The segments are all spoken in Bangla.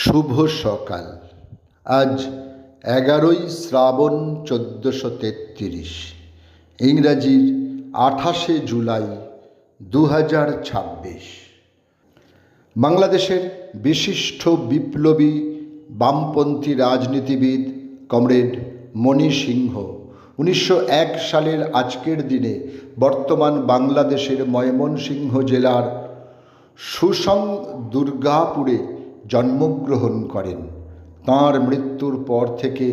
শুভ সকাল। আজ 11ই শ্রাবণ 1433, ইংরাজির 28শে জুলাই 2026। বাংলাদেশের বিশিষ্ট বিপ্লবী বামপন্থী রাজনীতিবিদ কমরেড মণি সিংহ 1901 সালের আজকের দিনে বর্তমান বাংলাদেশের ময়মনসিংহ জেলার সুসং দুর্গাপুরে জন্মগ্রহণ করেন। তাঁর মৃত্যুর পর থেকে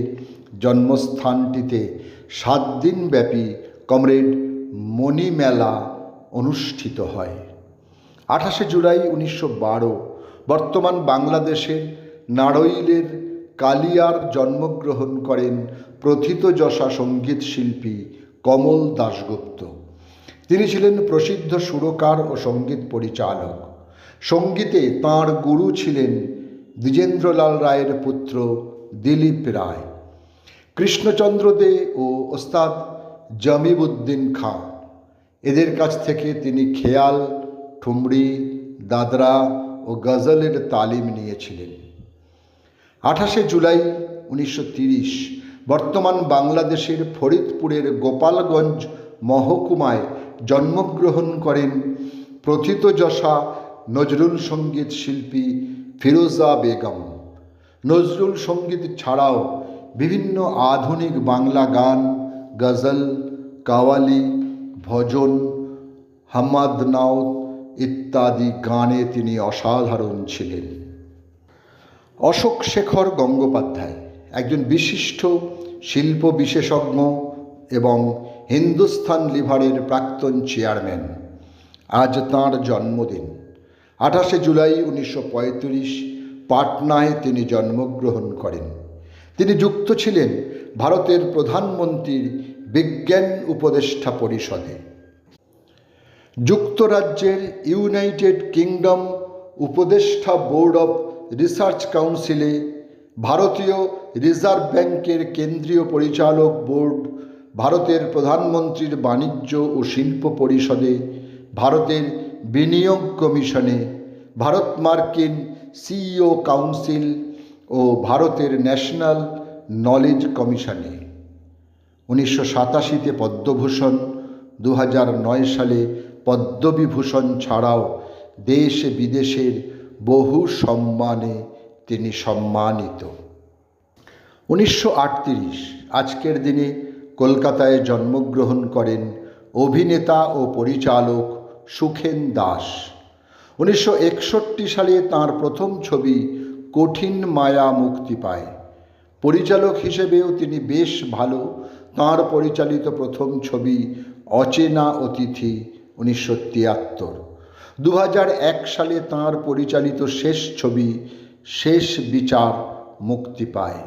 জন্মস্থানটিতে 7 দিনব্যাপী কমরেড মণি মেলা অনুষ্ঠিত হয়। 28শে জুলাই 1912 বর্তমান বাংলাদেশের নাড়ইলের কালিয়ার জন্মগ্রহণ করেন প্রথিতযশা সঙ্গীত শিল্পী কমল দাশগুপ্ত। তিনি ছিলেন প্রসিদ্ধ সুরকার ও সঙ্গীত পরিচালক। সঙ্গীতে তাঁর গুরু ছিলেন দ্বিজেন্দ্রলাল রায়ের পুত্র দিলীপ রায়, কৃষ্ণচন্দ্র দে ও ওস্তাদ জমিবুদ্দিন খাঁ। এদের কাছ থেকে তিনি খেয়াল, ঠুমরি, দাদরা ও গজলের তালিম নিয়েছিলেন। 28শে জুলাই 1930 বর্তমান বাংলাদেশের ফরিদপুরের গোপালগঞ্জ মহকুমায় জন্মগ্রহণ করেন প্রথিতযশা নজরুল সঙ্গীত শিল্পী ফিরোজা বেগম। নজরুল সঙ্গীত ছাড়াও বিভিন্ন আধুনিক বাংলা গান, গজল, কাওয়ালি, ভজন, হামাদ নাওত ইত্যাদি গানে তিনি অসাধারণ ছিলেন। অশোক শেখর গঙ্গোপাধ্যায় একজন বিশিষ্ট শিল্প বিশেষজ্ঞ এবং হিন্দুস্তান লিভারের প্রাক্তন চেয়ারম্যান। আজ তাঁর জন্মদিন। 28শে জুলাই 1935 পাটনায় তিনি জন্মগ্রহণ করেন। তিনি যুক্ত ছিলেন ভারতের প্রধানমন্ত্রীর বিজ্ঞান উপদেষ্টা পরিষদে। যুক্তরাজ্যের ইউনাইটেড কিংডম উপদেষ্টা বোর্ড অফ রিসার্চ কাউন্সিলে, ভারতীয় রিজার্ভ ব্যাংকের কেন্দ্রীয় পরিচালক বোর্ড, ভারতের প্রধানমন্ত্রীর বাণিজ্য ও শিল্প পরিষদে, ভারতের বিনিয়োগ কমিশনে, ভারত মার্কিন সিইও কাউন্সিল ও ভারতের ন্যাশনাল নলেজ কমিশনে। 1987 পদ্মভূষণ, 2009 সালে পদ্মবিভূষণ ছাড়াও দেশ বিদেশের বহু সম্মানে তিনি সম্মানিত। 1938 আজকের দিনে কলকাতায় জন্মগ্রহণ করেন অভিনেতা ও পরিচালক সুখেন দাস। 1961 সালে তাঁর প্রথম ছবি কঠিন মায়া মুক্তি পায়। পরিচালক হিসেবেও তিনি বেশ ভালো। তাঁর পরিচালিত প্রথম ছবি অচেনা অতিথি 1973। 2001 সালে তাঁর পরিচালিত শেষ ছবি শেষ বিচার মুক্তি পায়।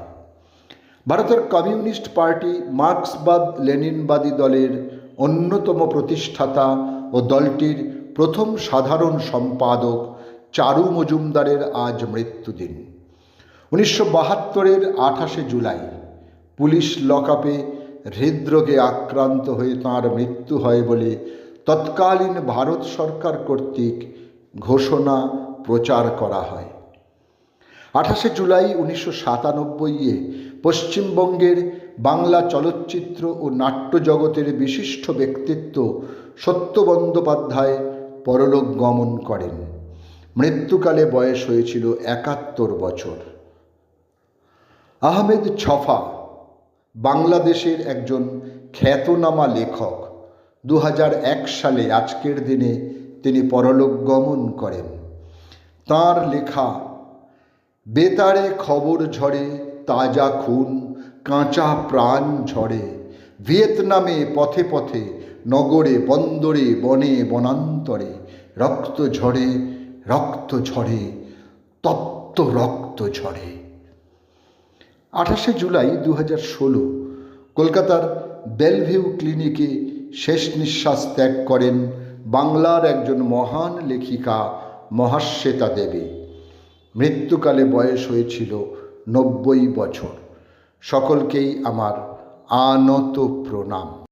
ভারতের কমিউনিস্ট পার্টি মার্ক্সবাদ লেনিনবাদী দলের অন্যতম প্রতিষ্ঠাতা ও দলটির প্রথম সাধারণ সম্পাদক চারু মজুমদারের আজ মৃত্যুদিন। 1972 28শে জুলাই পুলিশ লকআপে হৃদরোগে আক্রান্ত হয়ে তাঁর মৃত্যু হয় বলে তৎকালীন ভারত সরকার কর্তৃক ঘোষণা প্রচার করা হয়। 28শে জুলাই 1997 পশ্চিমবঙ্গের বাংলা চলচ্চিত্র ও নাট্য জগতের বিশিষ্ট ব্যক্তিত্ব সত্য বন্দ্যোপাধ্যায় পরলোক গমন করেন। মৃত্যুকালে বয়স হয়েছিল 71 বছর। আহমেদ ছফা বাংলাদেশের একজন খ্যাতনামা লেখক। 2001 সালে আজকের দিনে তিনি পরলোক গমন করেন। তাঁর লেখা বেতারে খবর ঝরে, তাজা খুন, কাঁচা প্রাণ ঝরে, ভিয়েতনামে পথে পথে, নগরে বন্দরে, বনে বনান্তরে, রক্ত ঝরে, রক্ত ঝরে, তপ্ত রক্ত ঝরে। 28শে জুলাই 2016 কলকাতার বেলভিউ ক্লিনিকে শেষ নিঃশ্বাস ত্যাগ করেন বাংলার একজন মহান লেখিকা মহাশ্বেতা দেবী। মৃত্যুকালে বয়স হয়েছিল 90 বছর। সকলকেই আমার আনত প্রণাম।